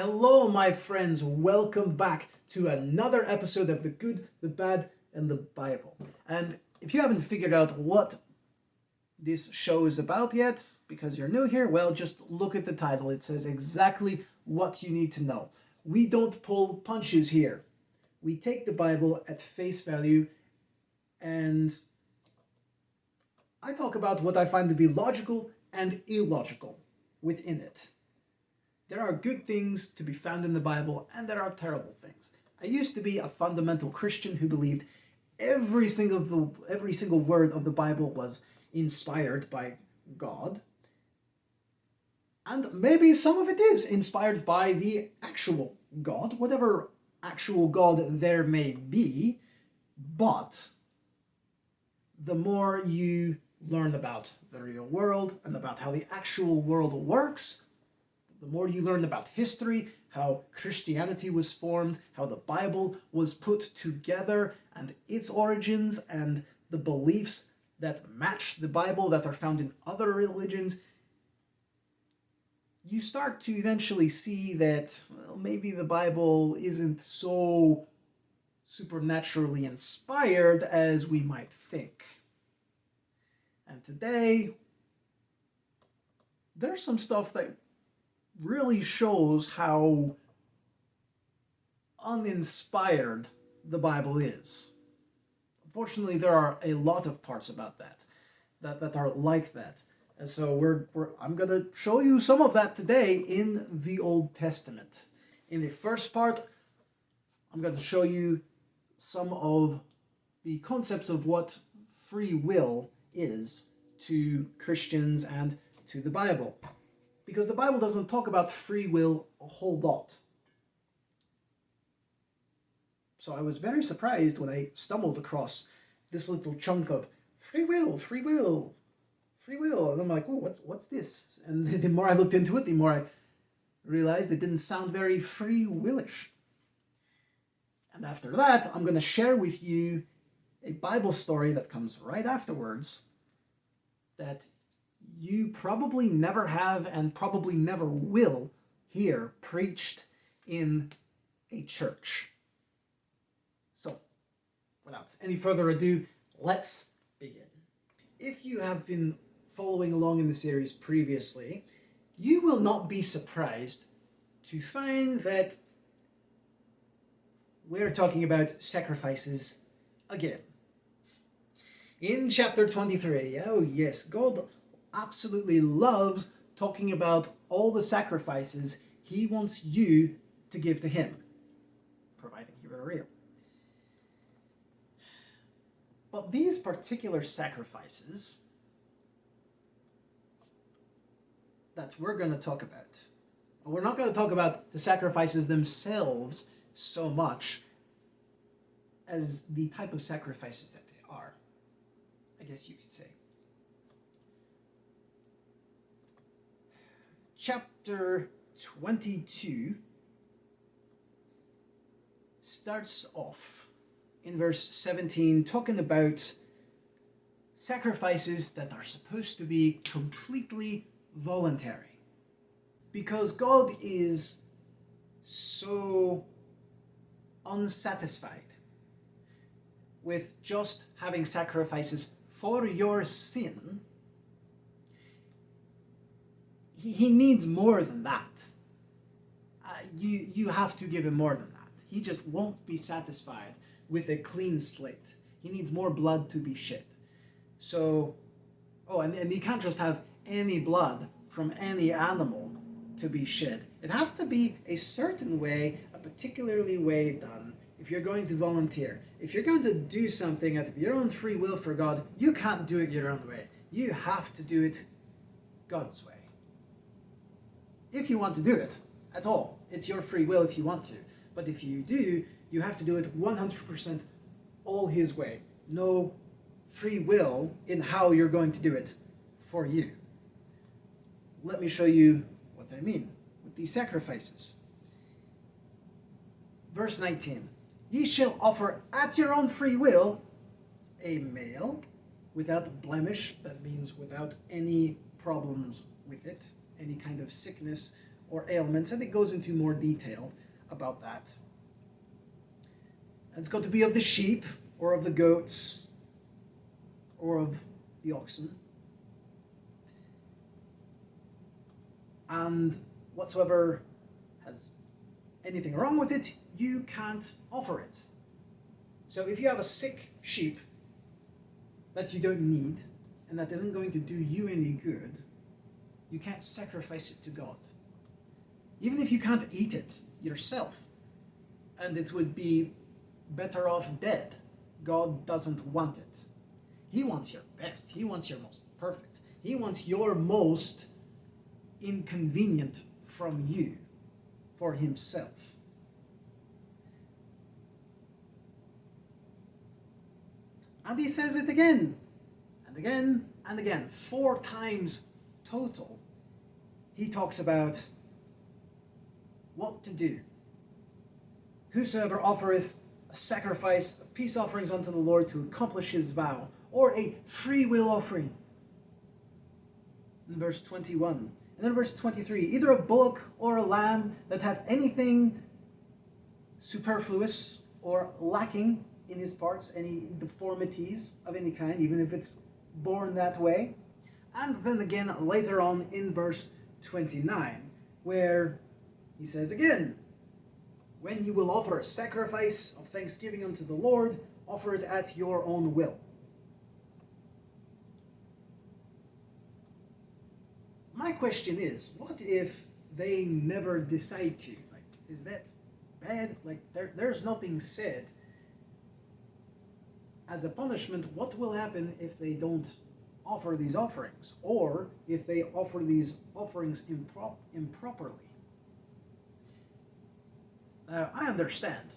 Hello, my friends. Welcome back to another episode of The Good, the Bad, and the Bible. And if you haven't figured out what this show is about yet, because you're new here, well, just look at the title. It says exactly what you need to know. We don't pull punches here. We take the Bible at face value, and I talk about what I find to be logical and illogical within it. There are good things to be found in the Bible, and there are terrible things. I used to be a fundamental Christian who believed every single word of the Bible was inspired by God. And maybe some of it is inspired by the actual God, whatever actual God there may be. But the more you learn about the real world and about how the actual world works, the more you learn about history, how Christianity was formed, how the Bible was put together, and its origins, and the beliefs that match the Bible that are found in other religions, you start to eventually see that, well, maybe the Bible isn't so supernaturally inspired as we might think. And today, there's some stuff that really shows how uninspired the Bible is. Unfortunately, there are a lot of parts about that are like that. And so I'm going to show you some of that today in the Old Testament. In the first part, I'm going to show you some of the concepts of what free will is to Christians and to the Bible. Because the Bible doesn't talk about free will a whole lot. So I was very surprised when I stumbled across this little chunk of free will. And I'm like, oh, what's this? And the more I looked into it, the more I realized it didn't sound very free willish. And after that, I'm going to share with you a Bible story that comes right afterwards that you probably never have and probably never will hear preached in a church. So, without any further ado, let's begin. If you have been following along in the series previously, you will not be surprised to find that we're talking about sacrifices again. In chapter 23, oh yes, God absolutely loves talking about all the sacrifices he wants you to give to him, providing you are real. But these particular sacrifices that we're going to talk about, we're not going to talk about the sacrifices themselves so much as the type of sacrifices that they are, I guess you could say. Chapter 22 starts off in verse 17 talking about sacrifices that are supposed to be completely voluntary. Because God is so unsatisfied with just having sacrifices for your sin, he needs more than that. You have to give him more than that. He just won't be satisfied with a clean slate. He needs more blood to be shed. So, and he can't just have any blood from any animal to be shed. It has to be a certain way, a particularly way done. If you're going to volunteer, if you're going to do something out of your own free will for God, you can't do it your own way. You have to do it God's way. If you want to do it at all. It's your free will if you want to. But if you do, you have to do it 100% all his way. No free will in how you're going to do it for you. Let me show you what I mean with these sacrifices. Verse 19. Ye shall offer at your own free will a male without blemish, that means without any problems with it, any kind of sickness or ailments, and it goes into more detail about that. It's got to be of the sheep, or of the goats, or of the oxen. And whatsoever has anything wrong with it, you can't offer it. So if you have a sick sheep that you don't need, and that isn't going to do you any good, you can't sacrifice it to God. Even if you can't eat it yourself, and it would be better off dead, God doesn't want it. He wants your best. He wants your most perfect. He wants your most inconvenient from you for himself. And he says it again, and again, and again. 4 times total, he talks about what to do. Whosoever offereth a sacrifice of peace offerings unto the Lord to accomplish his vow, or a free will offering. In verse 21. And then verse 23. Either a bullock or a lamb that hath anything superfluous or lacking in his parts, any deformities of any kind, even if it's born that way. And then again later on in verse 29, where he says again, when you will offer a sacrifice of thanksgiving unto the Lord, offer it at your own will. My question is, what if they never decide to? Like, is that bad? Like, there's nothing said. As a punishment, what will happen if they don't offer these offerings? Or if they offer these offerings improperly? Now, I understand.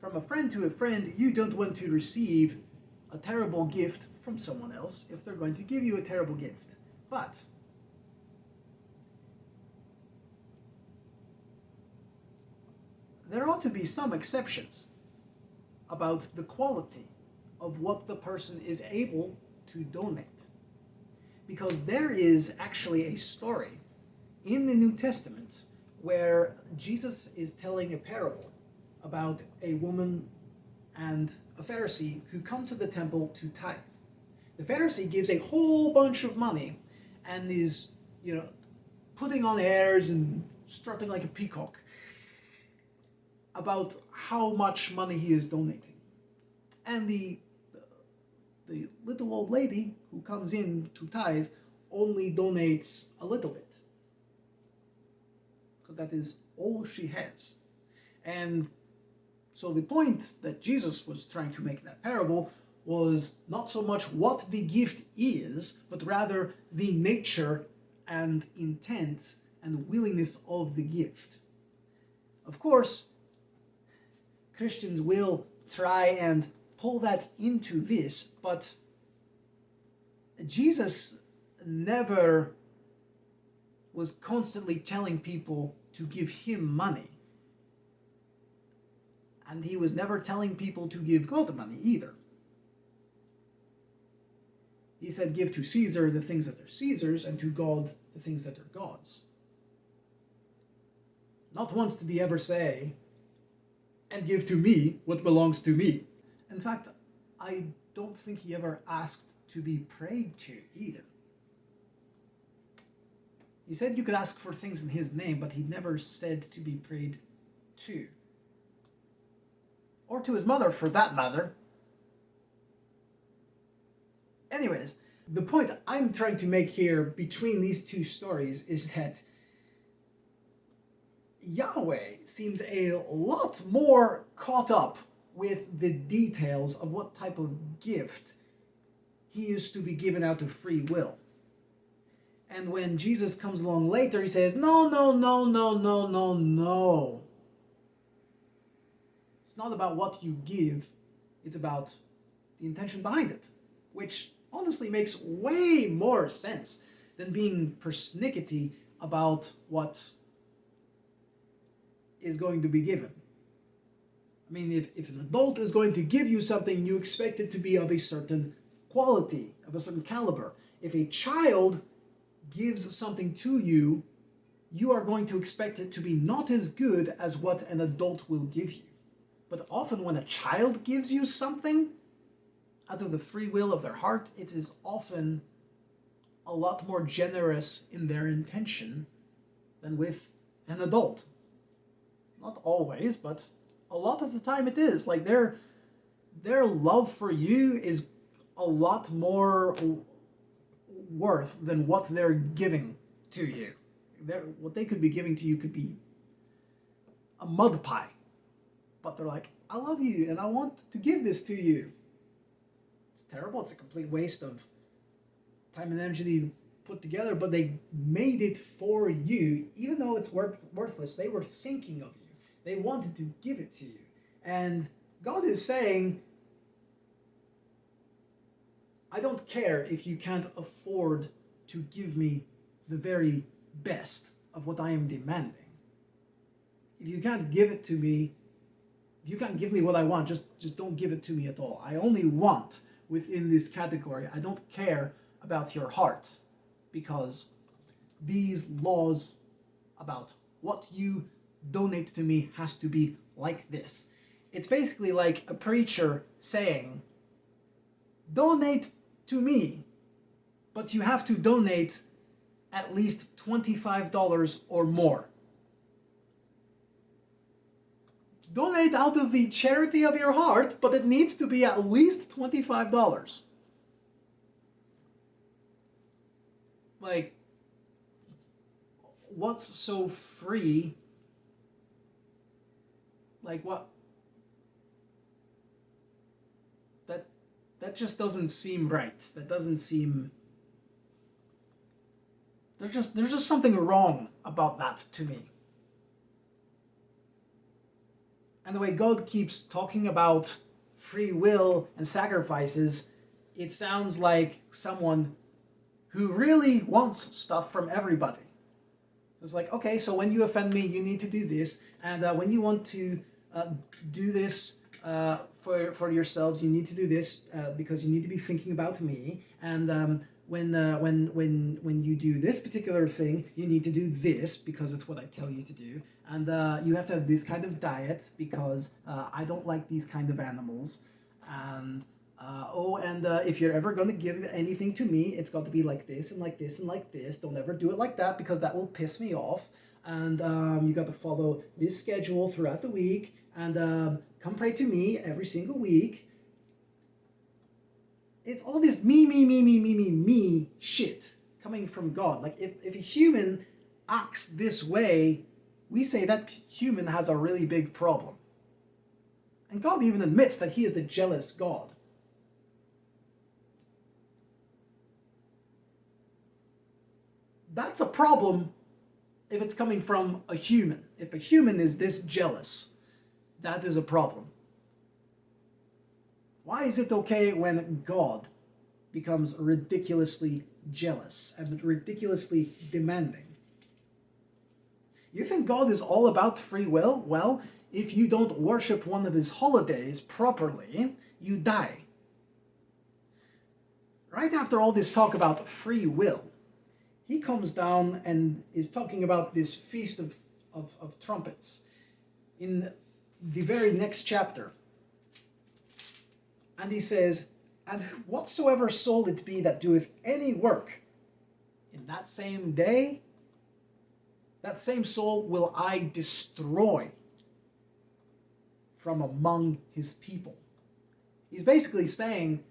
From a friend to a friend, you don't want to receive a terrible gift from someone else if they're going to give you a terrible gift. But there ought to be some exceptions about the quality of what the person is able to donate. Because there is actually a story in the New Testament where Jesus is telling a parable about a woman and a Pharisee who come to the temple to tithe. The Pharisee gives a whole bunch of money and is, putting on airs and strutting like a peacock about how much money he is donating. And the little old lady who comes in to tithe only donates a little bit, because that is all she has. And so the point that Jesus was trying to make in that parable was not so much what the gift is, but rather the nature and intent and willingness of the gift. Of course, Christians will try and pull that into this, but Jesus never was constantly telling people to give him money. And he was never telling people to give God money either. He said, give to Caesar the things that are Caesar's, and to God the things that are God's. Not once did he ever say, and give to me what belongs to me. In fact, I don't think he ever asked to be prayed to either. He said you could ask for things in his name, but he never said to be prayed to. Or to his mother, for that matter. Anyways, the point I'm trying to make here between these two stories is that Yahweh seems a lot more caught up with the details of what type of gift he is to be given out of free will. And when Jesus comes along later, he says, no. It's not about what you give, it's about the intention behind it, which honestly makes way more sense than being persnickety about what is going to be given. I mean, if an adult is going to give you something, you expect it to be of a certain quality, of a certain caliber. If a child gives something to you, you are going to expect it to be not as good as what an adult will give you. But often when a child gives you something out of the free will of their heart, it is often a lot more generous in their intention than with an adult. Not always, but a lot of the time it is. Like their love for you is a lot more worth than what they're giving to you. What they could be giving to you could be a mud pie. But they're like, I love you and I want to give this to you. It's terrible. It's a complete waste of time and energy to put together, but they made it for you. Even though it's worthless, they were thinking of you. They wanted to give it to you. And God is saying, I don't care if you can't afford to give me the very best of what I am demanding. If you can't give it to me, if you can't give me what I want, just don't give it to me at all. I only want within this category. I don't care about your heart, because these laws about what you donate to me has to be like this. It's basically like a preacher saying, donate to me, but you have to donate at least $25 or more. Donate out of the charity of your heart, but it needs to be at least $25. Like, what's so free? Like, what? That just doesn't seem right. That doesn't seem... There's just something wrong about that to me. And the way God keeps talking about free will and sacrifices, it sounds like someone who really wants stuff from everybody. It's like, okay, so when you offend me, you need to do this, and when you want to do this for yourselves, you need to do this because you need to be thinking about me, and when you do this particular thing, you need to do this because it's what I tell you to do, and you have to have this kind of diet because I don't like these kind of animals, and if you're ever going to give anything to me, it's got to be like this and like this and like this. Don't ever do it like that because that will piss me off, and you got to follow this schedule throughout the week, and come pray to me every single week. It's all this me shit coming from God. Like, if a human acts this way, we say that human has a really big problem. And God even admits that he is the jealous God. That's a problem if it's coming from a human. If a human is this jealous, that is a problem. Why is it okay when God becomes ridiculously jealous and ridiculously demanding? You think God is all about free will? Well, if you don't worship one of his holidays properly, you die. Right after all this talk about free will, he comes down and is talking about this Feast of Trumpets in the very next chapter. And he says, and whatsoever soul it be that doeth any work in that same day, that same soul will I destroy from among his people. He's basically saying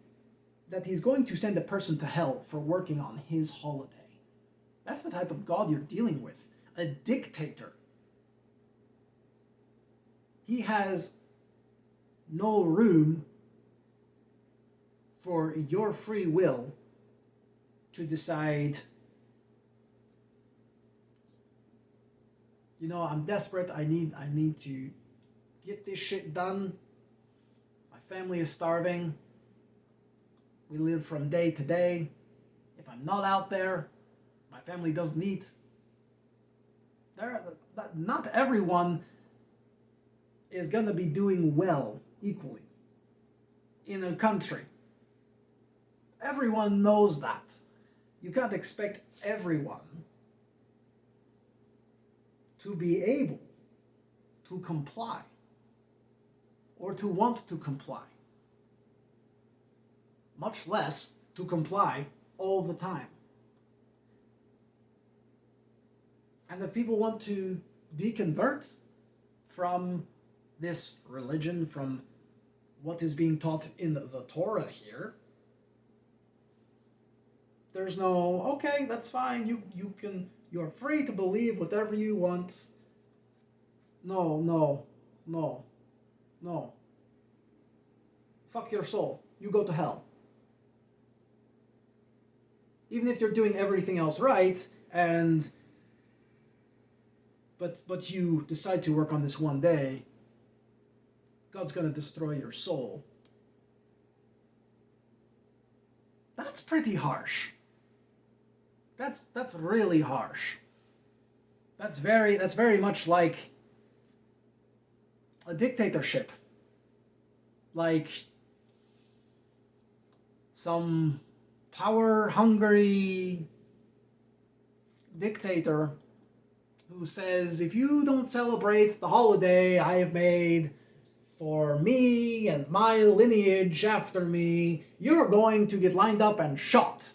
that he's going to send a person to hell for working on his holiday. That's the type of God you're dealing with. A dictator. He has no room for your free will to decide, you know, I'm desperate, I need to get this shit done. My family is starving. We live from day to day. If I'm not out there, my family doesn't eat. Not everyone is going to be doing well equally in a country. Everyone knows that. You can't expect everyone to be able to comply or to want to comply, much less to comply all the time. And if people want to deconvert from this religion, from what is being taught in the Torah here, there's no, okay, that's fine, you're free to believe whatever you want. No. Fuck your soul. You go to hell. Even if you're doing everything else right, but you decide to work on this one day, God's going to destroy your soul. That's pretty harsh. That's really harsh. That's very much like a dictatorship. Like some power-hungry dictator who says, if you don't celebrate the holiday I have made for me and my lineage after me, you're going to get lined up and shot.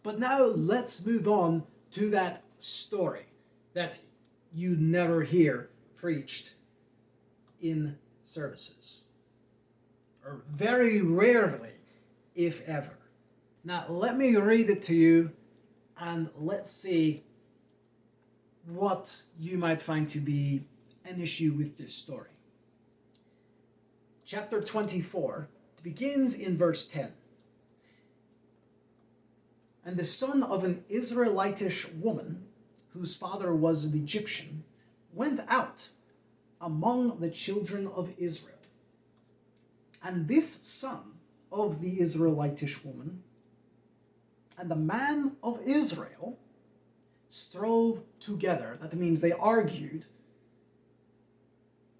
But now let's move on to that story that you never hear preached in services. Or very rarely, if ever. Now let me read it to you and let's see what you might find to be an issue with this story. Chapter 24 begins in verse 10. And the son of an Israelitish woman, whose father was an Egyptian, went out among the children of Israel. And this son of the Israelitish woman and the man of Israel strove together. That means they argued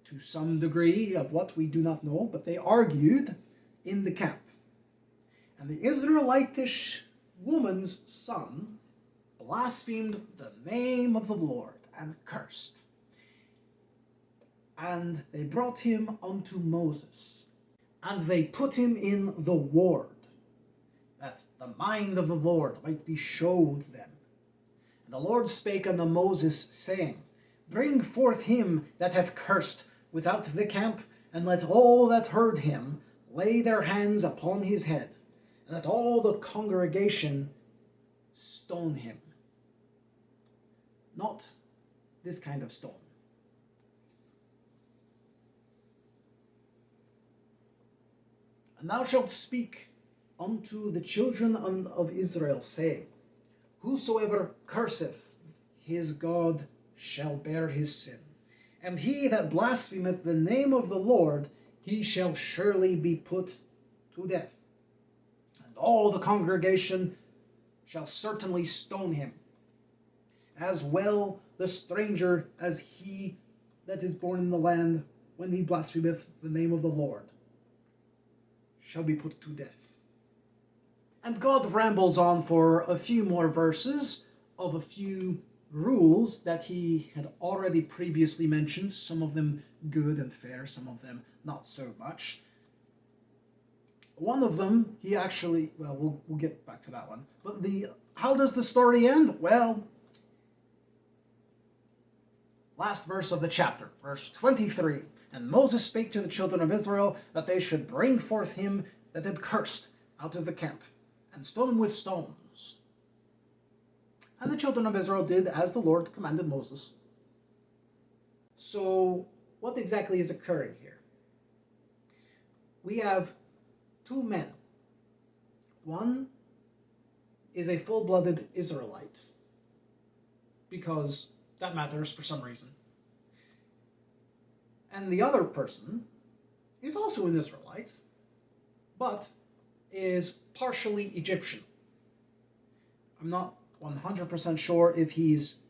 to some degree of what we do not know, but they argued in the camp. And the Israelitish woman's son blasphemed the name of the Lord and cursed. And they brought him unto Moses, and they put him in the ward, that the mind of the Lord might be showed them. And the Lord spake unto Moses, saying, Bring forth him that hath cursed without the camp, and let all that heard him lay their hands upon his head, and let all the congregation stone him. Not this kind of stone. And thou shalt speak unto the children of Israel, saying, Whosoever curseth his God shall bear his sin. And he that blasphemeth the name of the Lord, he shall surely be put to death. And all the congregation shall certainly stone him, as well the stranger as he that is born in the land, when he blasphemeth the name of the Lord, shall be put to death. And God rambles on for a few more verses of a few rules that he had already previously mentioned, some of them good and fair, some of them not so much. One of them, he actually, well, we'll get back to that one. But how does the story end? Well, last verse of the chapter, verse 23. And Moses spake to the children of Israel that they should bring forth him that had cursed out of the camp, and stone him with stones. And the children of Israel did as the Lord commanded Moses. So, what exactly is occurring here? We have two men. One is a full-blooded Israelite, because that matters for some reason. And the other person is also an Israelite, but is partially Egyptian. I'm not 100% sure if he's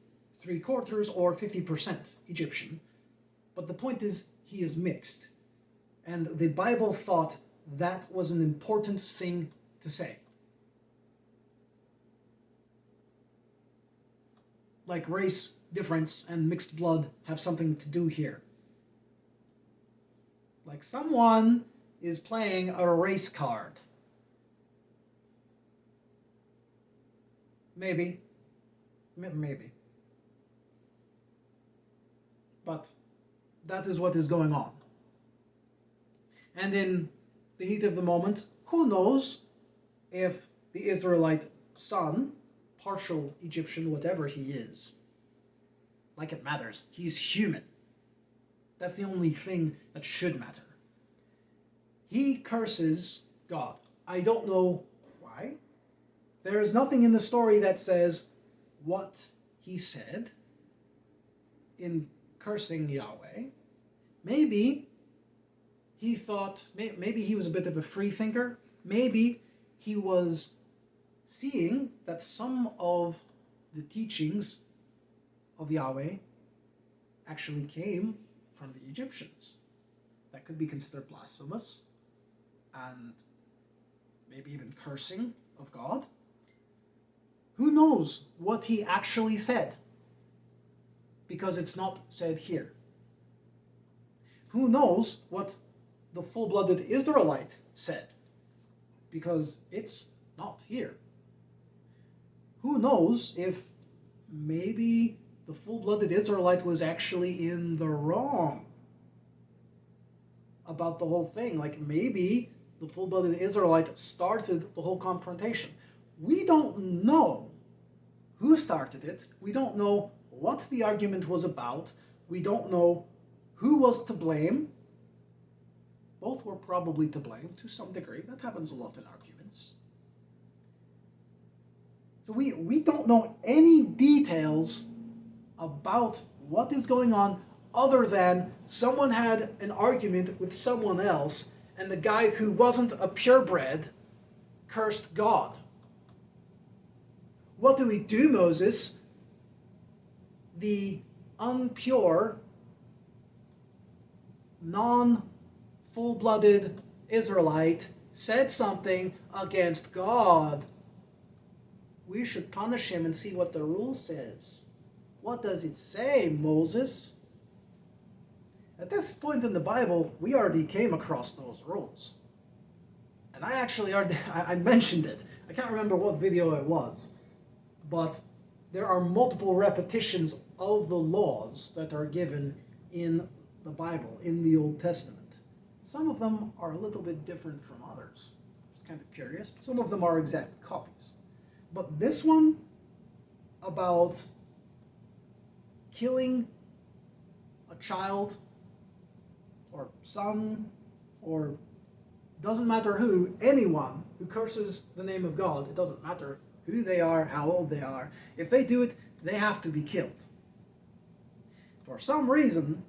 3/4 or 50% Egyptian, but the point is he is mixed. And the Bible thought that was an important thing to say. like race difference and mixed blood have something to do here. Like someone is playing a race card. Maybe. Maybe. But that is what is going on. And in the heat of the moment, who knows if the Israelite son, partial Egyptian, whatever he is, like it matters, he's human. That's the only thing that should matter. He curses God. I don't know why. There is nothing in the story that says what he said in cursing Yahweh. Maybe he thought, maybe he was a bit of a free thinker. Maybe he was seeing that some of the teachings of Yahweh actually came from the Egyptians. That could be considered blasphemous and maybe even cursing of God. Who knows what he actually said? Because it's not said here. Who knows what the full-blooded Israelite said? Because it's not here. Who knows if maybe the full-blooded Israelite was actually in the wrong about the whole thing? Like maybe the full-blooded Israelite started the whole confrontation. We don't know who started it. We don't know what the argument was about. We don't know who was to blame. Both were probably to blame to some degree. That happens a lot in arguments. So we don't know any details about what is going on other than someone had an argument with someone else and the guy who wasn't a purebred cursed God. What do we do, Moses? The unpure, non-full-blooded Israelite said something against God. We should punish him and see what the rule says. What does it say, Moses? At this point in the Bible, we already came across those rules. And I mentioned it. I can't remember what video it was. But there are multiple repetitions of the laws that are given in the Bible, in the Old Testament. Some of them are a little bit different from others. It's kind of curious. Some of them are exact copies. But this one about killing a child or son or doesn't matter who, anyone who curses the name of God, it doesn't matter who they are, how old they are. If they do it, they have to be killed. For some reason,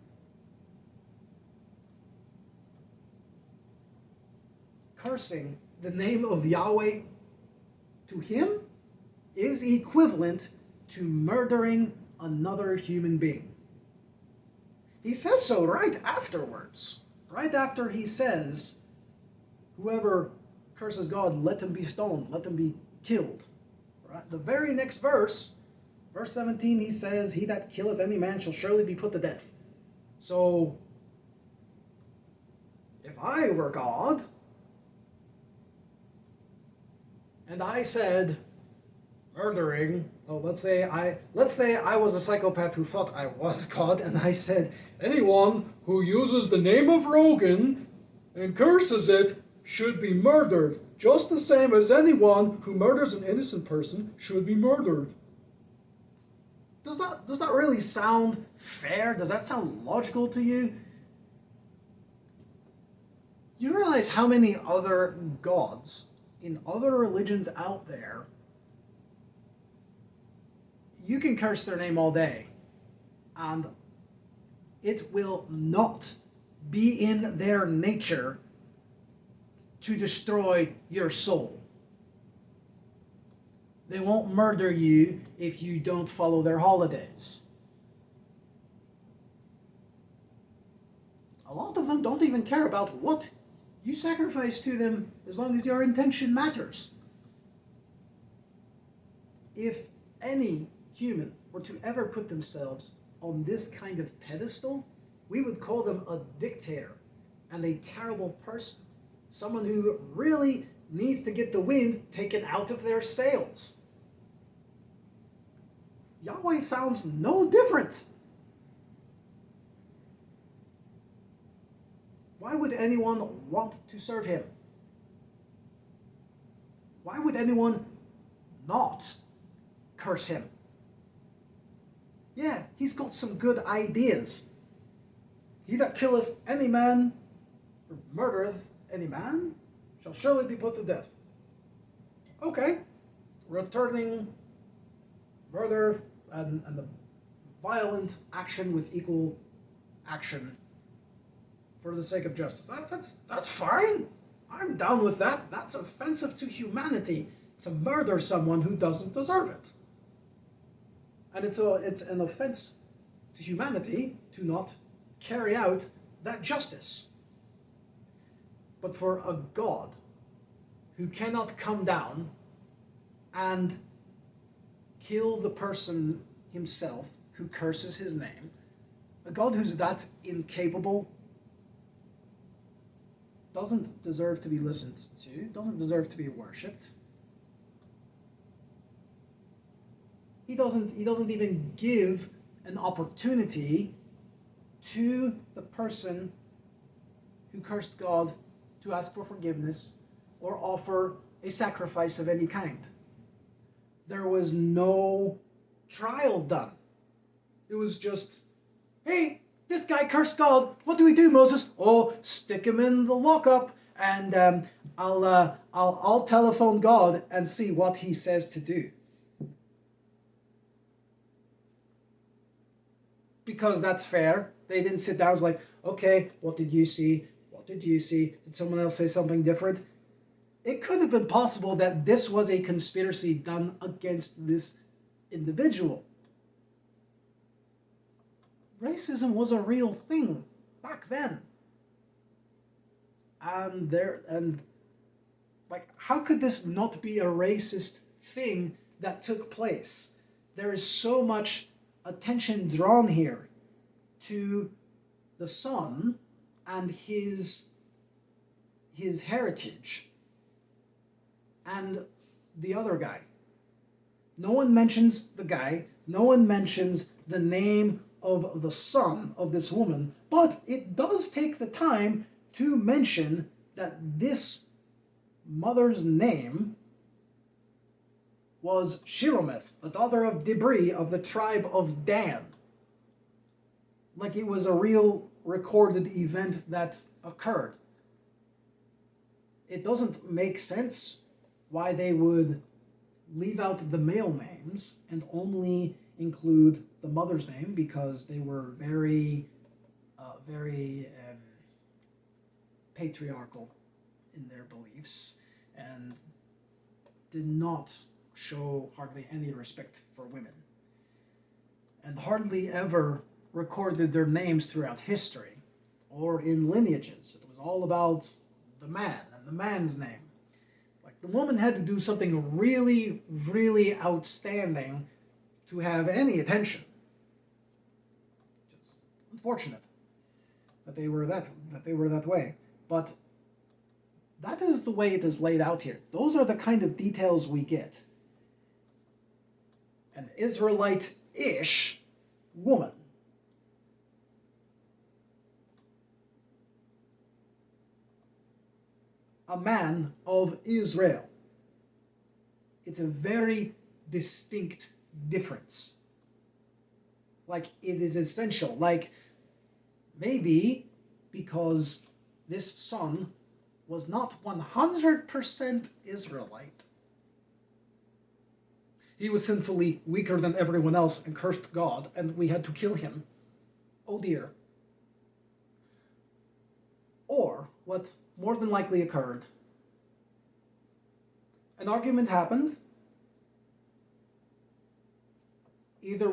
cursing the name of Yahweh to him is equivalent to murdering another human being. He says so right afterwards. Right after he says, whoever curses God, let him be stoned, let him be killed. Right? The very next verse, verse 17, he says, he that killeth any man shall surely be put to death. So, if I were God, and I said, murdering, let's say I was a psychopath who thought I was God, and I said, anyone who uses the name of Rogan and curses it should be murdered, just the same as anyone who murders an innocent person should be murdered. Does that really sound fair? Does that sound logical to you? You realize how many other gods in other religions out there, you can curse their name all day, and it will not be in their nature to destroy your soul. They won't murder you if you don't follow their holidays. A lot of them don't even care about what you sacrifice to them as long as your intention matters. If any human were were to ever put themselves on this kind of pedestal, we would call them a dictator and a terrible person. Someone who really needs to get the wind taken out of their sails. Yahweh sounds no different. Why would anyone want to serve him? Why would anyone not curse him? Yeah, he's got some good ideas. He that killeth any man, or murdereth any man, shall surely be put to death. Okay, returning murder and the violent action with equal action for the sake of justice. That's fine. I'm down with that. That's offensive to humanity to murder someone who doesn't deserve it. And it's an offense to humanity to not carry out that justice. But for a God who cannot come down and kill the person himself who curses his name, a God who's that incapable, doesn't deserve to be listened to, doesn't deserve to be worshipped. He doesn't even give an opportunity to the person who cursed God to ask for forgiveness or offer a sacrifice of any kind. There was no trial done. It was just, hey, this guy cursed God. What do we do, Moses? Oh, stick him in the lockup, and I'll telephone God and see what he says to do. Because that's fair. They didn't sit down and was like, okay, what did you see? What did you see? Did someone else say something different? It could have been possible that this was a conspiracy done against this individual. Racism was a real thing back then. And how could this not be a racist thing that took place? There is so much attention drawn here to the son and his heritage and the other guy. No one mentions the guy, no one mentions the name of the son of this woman, but it does take the time to mention that this mother's name was Shilomith, the daughter of G.B.B of the tribe of Dan. Like it was a real recorded event that occurred. It doesn't make sense why they would leave out the male names and only include the mother's name, because they were very patriarchal in their beliefs and did not show hardly any respect for women, and hardly ever recorded their names throughout history or in lineages. It was all about the man and the man's name. Like the woman had to do something really, really outstanding to have any attention. Just unfortunate that they were that way. But that is the way it is laid out here. Those are the kind of details we get. An Israelite-ish woman. A man of Israel. It's a very distinct difference. Like, it is essential. Like, maybe because this son was not 100% Israelite. He was sinfully weaker than everyone else and cursed God, and we had to kill him. Oh dear. Or, what more than likely occurred, an argument happened. Either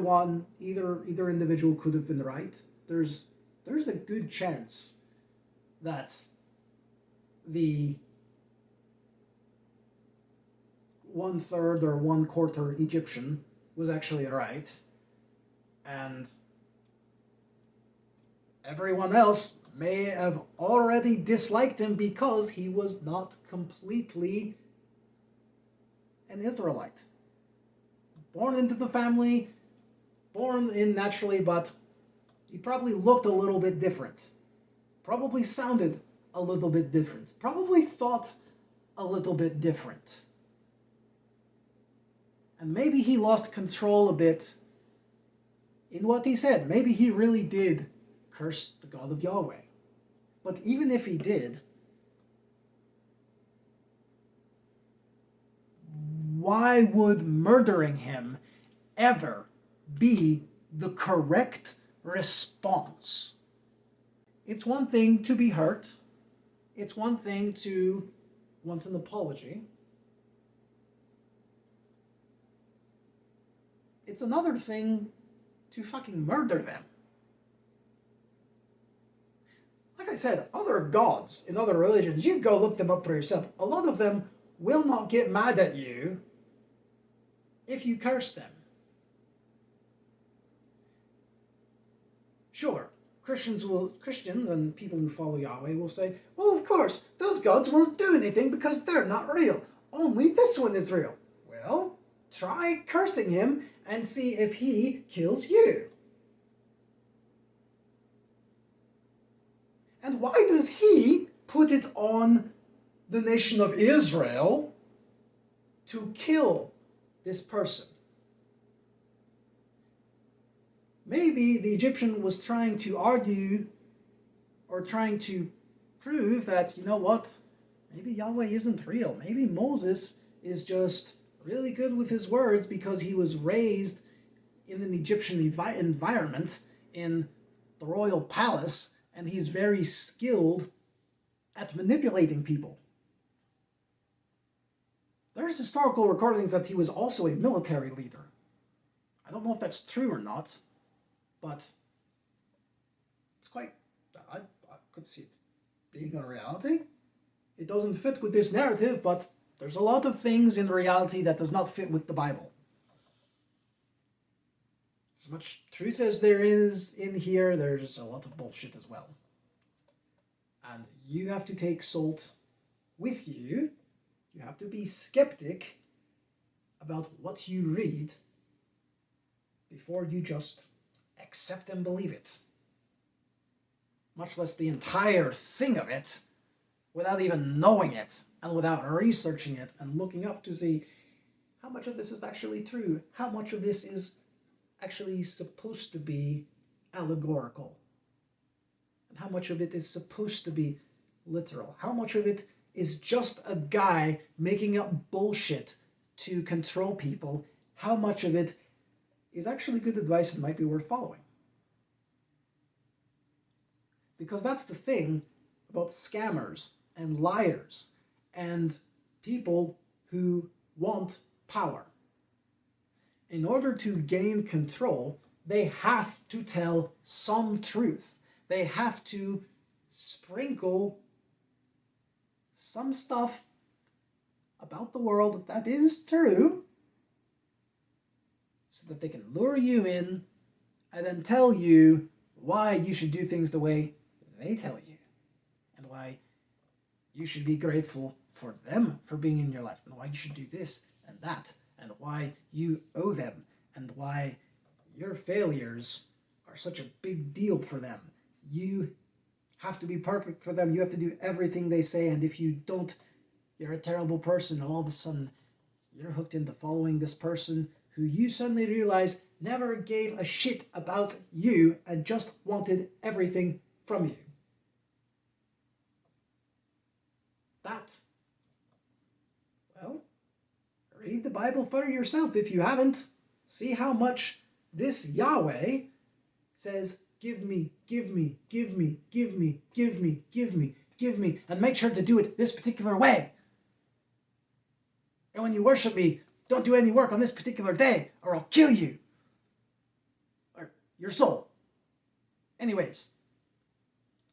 individual could have been right. There's a good chance that the 1/3 or 1/4 Egyptian was actually right, And everyone else may have already disliked him because he was not completely an Israelite. Born into the family, born in naturally, but he probably looked a little bit different. Probably sounded a little bit different. Probably thought a little bit different. And maybe he lost control a bit in what he said. Maybe he really did curse the God of Yahweh. But even if he did, why would murdering him ever be the correct response? It's one thing to be hurt. It's one thing to want an apology. It's another thing to fucking murder them. Like I said, other gods in other religions, you go look them up for yourself. A lot of them will not get mad at you if you curse them. Sure, Christians and people who follow Yahweh will say, well, of course, those gods won't do anything because they're not real. Only this one is real. Well, try cursing him and see if he kills you. And why does he put it on the nation of Israel to kill this person? Maybe the Egyptian was trying to argue or trying to prove that, you know what, maybe Yahweh isn't real. Maybe Moses is just really good with his words because he was raised in an Egyptian environment in the royal palace, and he's very skilled at manipulating people. There's historical recordings that he was also a military leader. I don't know if that's true or not, but it's quite, I could see it being a reality. It doesn't fit with this narrative, but there's a lot of things in reality that does not fit with the Bible. As much truth as there is in here, there's a lot of bullshit as well. And you have to take salt with you. You have to be skeptic about what you read before you just accept and believe it. Much less the entire thing of it, without even knowing it, and without researching it and looking up to see how much of this is actually true, how much of this is actually supposed to be allegorical, and how much of it is supposed to be literal, how much of it is just a guy making up bullshit to control people, how much of it is actually good advice and might be worth following. Because that's the thing about scammers and liars and people who want power. In order to gain control, they have to tell some truth. They have to sprinkle some stuff about the world that is true so that they can lure you in and then tell you why you should do things the way they tell you, and why you should be grateful for them for being in your life, and why you should do this and that, and why you owe them, and why your failures are such a big deal for them. You have to be perfect for them. You have to do everything they say, and if you don't, you're a terrible person. All of a sudden, you're hooked into following this person who you suddenly realize never gave a shit about you and just wanted everything from you. That, well, read the Bible for yourself if you haven't. See how much this Yahweh says, give me, give me, give me, give me, give me, give me, give me, and make sure to do it this particular way. And when you worship me, don't do any work on this particular day, or I'll kill you. Or your soul. Anyways,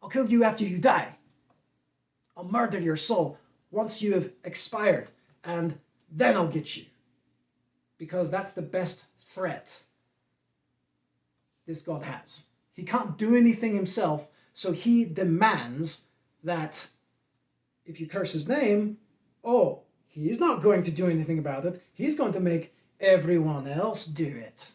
I'll kill you after you die. I'll murder your soul once you have expired, and then I'll get you. Because that's the best threat this God has. He can't do anything himself, so he demands that if you curse his name, oh, he's not going to do anything about it. He's going to make everyone else do it.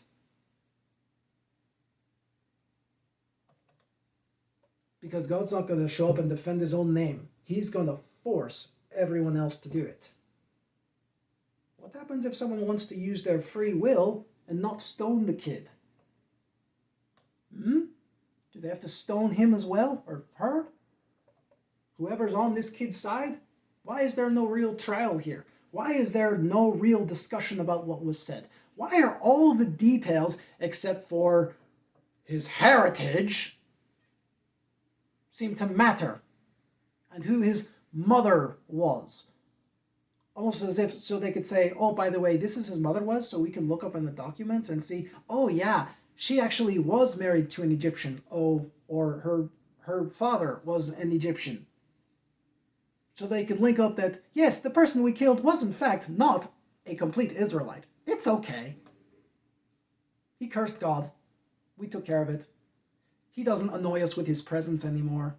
Because God's not going to show up and defend his own name. He's going to force everyone else to do it. What happens if someone wants to use their free will and not stone the kid? Do they have to stone him as well? Or her? Whoever's on this kid's side? Why is there no real trial here? Why is there no real discussion about what was said? Why are all the details, except for his heritage, seem to matter? And who his mother was? Almost as if so they could say, oh, by the way, this is his mother was, so we can look up in the documents and see, oh yeah, she actually was married to an Egyptian. Oh, or her father was an Egyptian. So they could link up that, yes, the person we killed was in fact not a complete Israelite. It's okay. He cursed God. We took care of it. He doesn't annoy us with his presence anymore.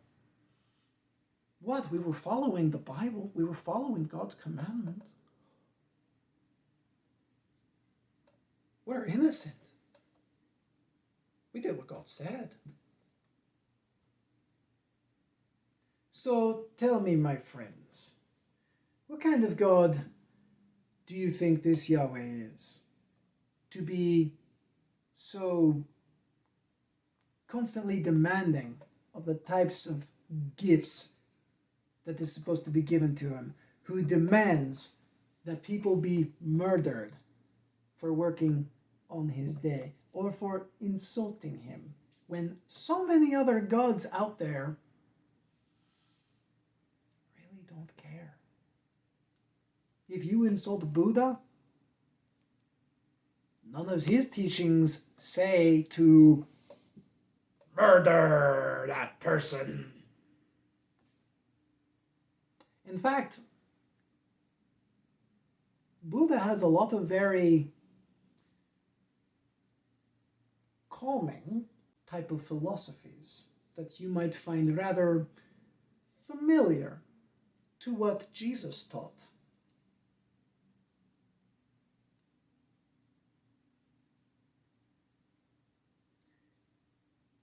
What? We were following the Bible. We were following God's commandments. We're innocent. We did what God said. So tell me, my friends, what kind of God do you think this Yahweh is? To be so constantly demanding of the types of gifts that is supposed to be given to him, who demands that people be murdered for working on his day or for insulting him, when so many other gods out there really don't care. If you insult Buddha, none of his teachings say to murder that person. In fact, Buddha has a lot of very calming type of philosophies that you might find rather familiar to what Jesus taught.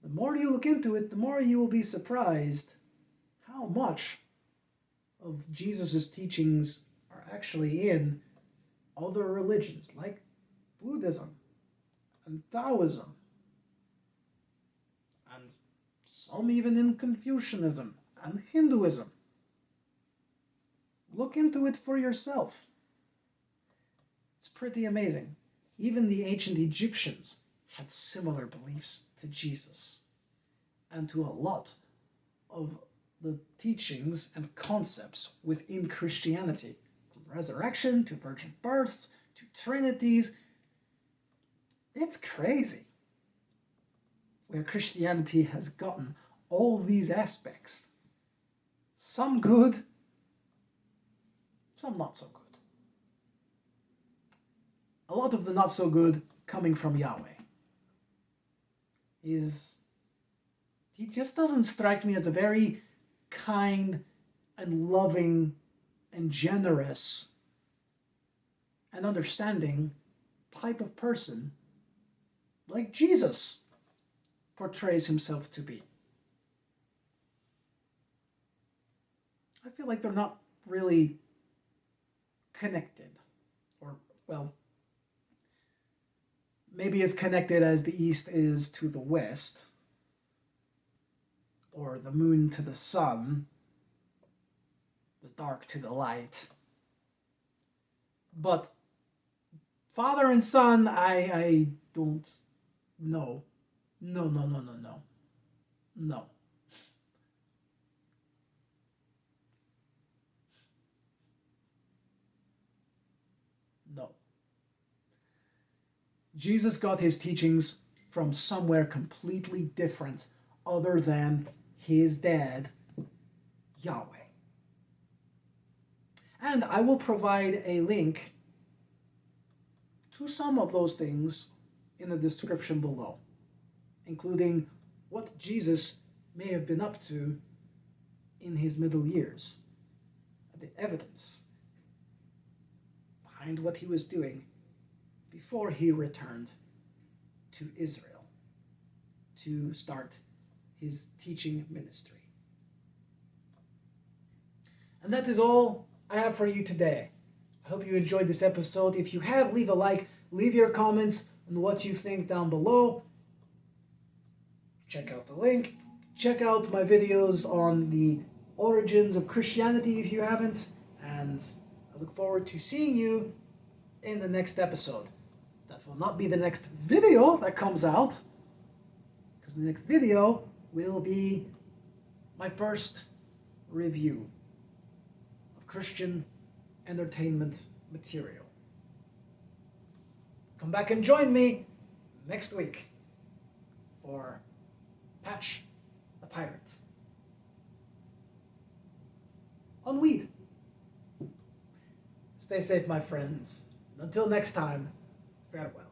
The more you look into it, the more you will be surprised how much of Jesus' teachings are actually in other religions like Buddhism and Taoism, and some even in Confucianism and Hinduism. Look into it for yourself. It's pretty amazing. Even the ancient Egyptians had similar beliefs to Jesus and to a lot of the teachings and concepts within Christianity, from resurrection to virgin births to trinities. It's crazy where Christianity has gotten all these aspects. Some good, some not so good. A lot of the not so good coming from Yahweh he just doesn't strike me as a very kind and loving and generous and understanding type of person like Jesus portrays himself to be. I feel like they're not really connected, or, well, maybe as connected as the East is to the West, or the moon to the sun, the dark to the light. But Father and Son, I don't know. No. No. Jesus got his teachings from somewhere completely different other than his dad, Yahweh. And I will provide a link to some of those things in the description below. including what Jesus may have been up to in his middle years, the evidence behind what he was doing before he returned to Israel to start his teaching ministry. And that is all I have for you today. I hope you enjoyed this episode. If you have, leave a like, leave your comments on what you think down below. Check out the link. Check out my videos on the origins of Christianity if you haven't. And I look forward to seeing you in the next episode. That will not be the next video that comes out, because the next video will be my first review of Christian entertainment material. Come back and join me next week for Patch the Pirate on weed. Stay safe, my friends. Until next time, farewell.